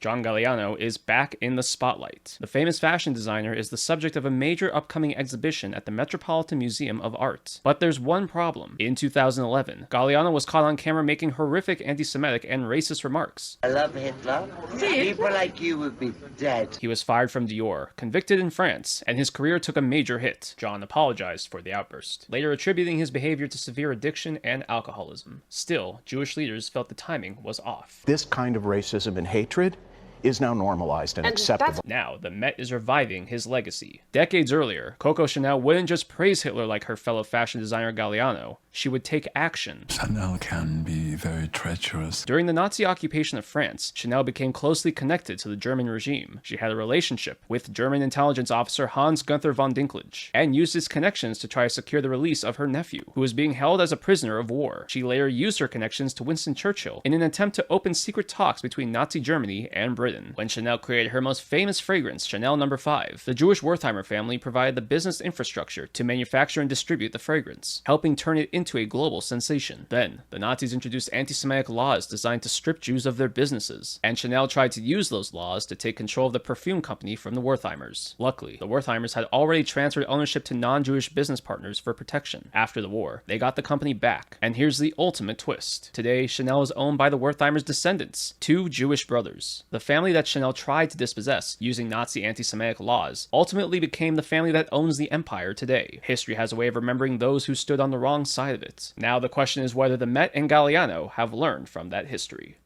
John Galliano is back in the spotlight. The famous fashion designer is the subject of a major upcoming exhibition at the Metropolitan Museum of Art. But there's one problem. In 2011, Galliano was caught on camera making horrific anti-Semitic and racist remarks. I love Hitler. People like you would be dead. He was fired from Dior, convicted in France, and his career took a major hit. John apologized for the outburst, later attributing his behavior to severe addiction and alcoholism. Still, Jewish leaders felt the timing was off. This kind of racism and hatred is now normalized and acceptable. Now, the Met is reviving his legacy. Decades earlier, Coco Chanel wouldn't just praise Hitler like her fellow fashion designer Galliano. She would take action. Chanel can be very treacherous. During the Nazi occupation of France, Chanel became closely connected to the German regime. She had a relationship with German intelligence officer Hans Gunther von Dinklage, and used his connections to try to secure the release of her nephew, who was being held as a prisoner of war. She later used her connections to Winston Churchill in an attempt to open secret talks between Nazi Germany and Britain. When Chanel created her most famous fragrance, Chanel No. 5, the Jewish Wertheimer family provided the business infrastructure to manufacture and distribute the fragrance, helping turn it into a global sensation. Then, the Nazis introduced anti-Semitic laws designed to strip Jews of their businesses, and Chanel tried to use those laws to take control of the perfume company from the Wertheimers. Luckily, the Wertheimers had already transferred ownership to non-Jewish business partners for protection. After the war, they got the company back, and here's the ultimate twist. Today, Chanel is owned by the Wertheimers' descendants, two Jewish brothers. The family that Chanel tried to dispossess using Nazi anti-Semitic laws ultimately became the family that owns the empire today. History has a way of remembering those who stood on the wrong side of it. Now the question is whether the Met and Galliano have learned from that history.